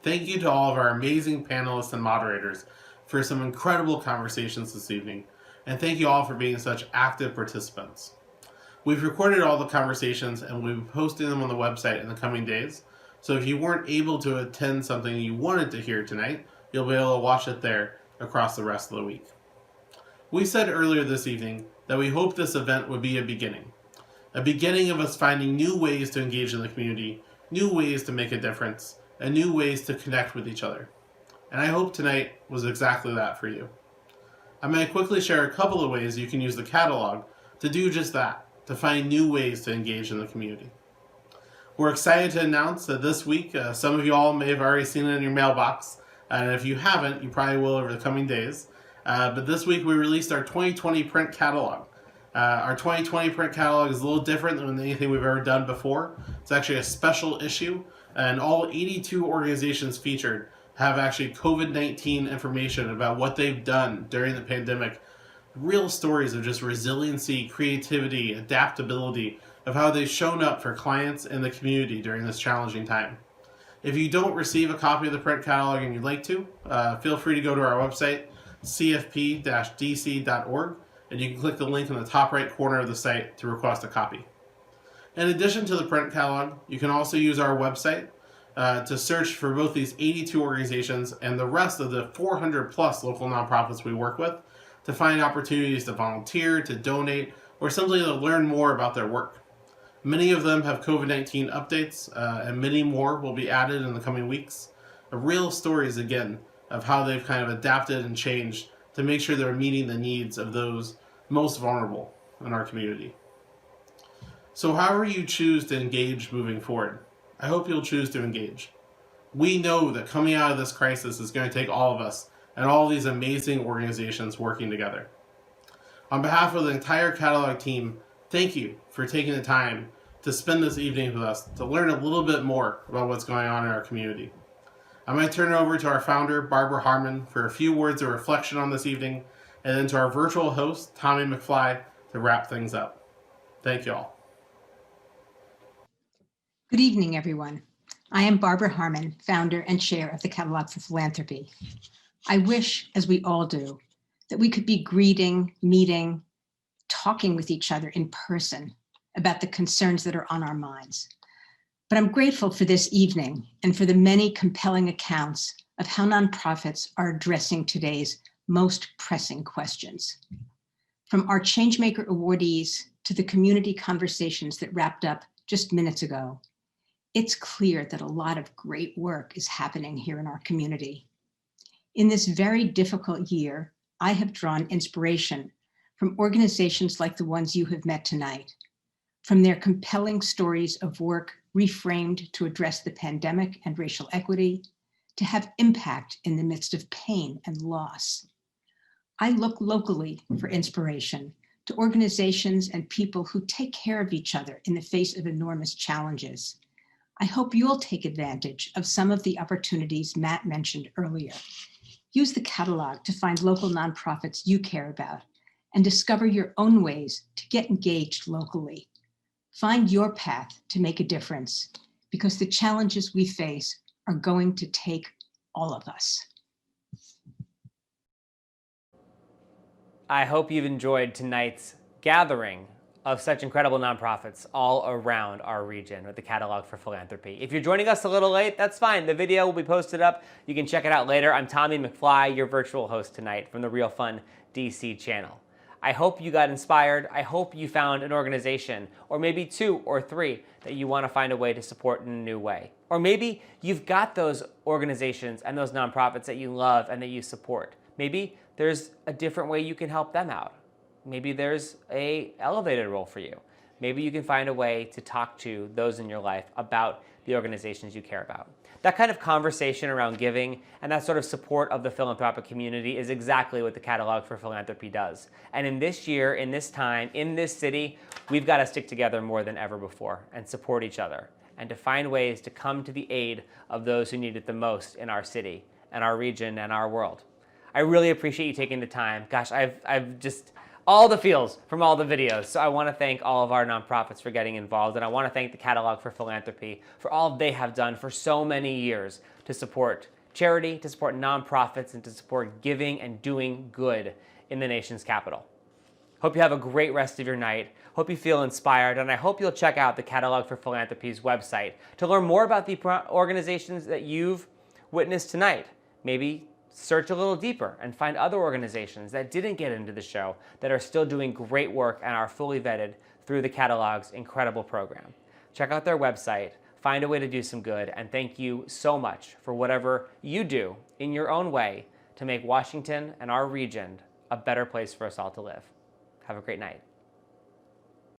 Thank you to all of our amazing panelists and moderators for some incredible conversations this evening, and thank you all for being such active participants. We've recorded all the conversations and we'll be posting them on the website in the coming days, so if you weren't able to attend something you wanted to hear tonight, you'll be able to watch it there across the rest of the week. We said earlier this evening that we hoped this event would be a beginning of us finding new ways to engage in the community, new ways to make a difference, and new ways to connect with each other. And I hope tonight was exactly that for you. I'm going to quickly share a couple of ways you can use the catalog to do just that, to find new ways to engage in the community. We're excited to announce that this week, some of you all may have already seen it in your mailbox, and if you haven't, you probably will over the coming days. But this week we released our 2020 print catalog. Our 2020 print catalog is a little different than anything we've ever done before. It's actually a special issue, and all 82 organizations featured have actually COVID-19 information about what they've done during the pandemic. Real stories of just resiliency, creativity, adaptability, of how they've shown up for clients and the community during this challenging time. If you don't receive a copy of the print catalog and you'd like to, feel free to go to our website, cfp-dc.org, and you can click the link in the top right corner of the site to request a copy. In addition to the print catalog, you can also use our website to search for both these 82 organizations and the rest of the 400 plus local nonprofits we work with to find opportunities to volunteer, to donate, or simply to learn more about their work. Many of them have COVID-19 updates, and many more will be added in the coming weeks. Real stories, again, of how they've kind of adapted and changed to make sure they're meeting the needs of those most vulnerable in our community. So however you choose to engage moving forward, I hope you'll choose to engage. We know that coming out of this crisis is going to take all of us and all these amazing organizations working together. On behalf of the entire Catalogue team, thank you for taking the time to spend this evening with us to learn a little bit more about what's going on in our community. I'm going to turn it over to our founder, Barbara Harman, for a few words of reflection on this evening, and then to our virtual host, Tommy McFly, to wrap things up. Thank you all. Good evening, everyone. I am Barbara Harman, founder and chair of the Catalogue for Philanthropy. I wish, as we all do, that we could be greeting, meeting, talking with each other in person about the concerns that are on our minds. But I'm grateful for this evening and for the many compelling accounts of how nonprofits are addressing today's most pressing questions. From our Changemaker awardees to the community conversations that wrapped up just minutes ago, it's clear that a lot of great work is happening here in our community. In this very difficult year, I have drawn inspiration from organizations like the ones you have met tonight, from their compelling stories of work reframed to address the pandemic and racial equity, to have impact in the midst of pain and loss. I look locally for inspiration to organizations and people who take care of each other in the face of enormous challenges. I hope you'll take advantage of some of the opportunities Matt mentioned earlier. Use the catalog to find local nonprofits you care about and discover your own ways to get engaged locally. Find your path to make a difference, because the challenges we face are going to take all of us. I hope you've enjoyed tonight's gathering of such incredible nonprofits all around our region with the Catalogue for Philanthropy. If you're joining us a little late, that's fine. The video will be posted up. You can check it out later. I'm Tommy McFly, your virtual host tonight from the Real.Fun.DC channel. I hope you got inspired. I hope you found an organization, or maybe 2 or 3, that you want to find a way to support in a new way. Or maybe you've got those organizations and those nonprofits that you love and that you support. Maybe there's a different way you can help them out. Maybe there's an elevated role for you. Maybe you can find a way to talk to those in your life about the organizations you care about. That kind of conversation around giving and that sort of support of the philanthropic community is exactly what the Catalogue for Philanthropy does. And in this year, in this time, in this city, we've got to stick together more than ever before and support each other and to find ways to come to the aid of those who need it the most in our city and our region and our world. I really appreciate you taking the time. Gosh, I've just all the feels from all the videos. So I want to thank all of our nonprofits for getting involved, and I want to thank the Catalogue for Philanthropy for all they have done for so many years to support charity, to support nonprofits, and to support giving and doing good in the nation's capital. Hope you have a great rest of your night. Hope you feel inspired, and I hope you'll check out the Catalogue for Philanthropy's website to learn more about the organizations that you've witnessed tonight. Maybe search a little deeper and find other organizations that didn't get into the show that are still doing great work and are fully vetted through the Catalogue's incredible program. Check out their website, find a way to do some good, and thank you so much for whatever you do in your own way to make Washington and our region a better place for us all to live. Have a great night.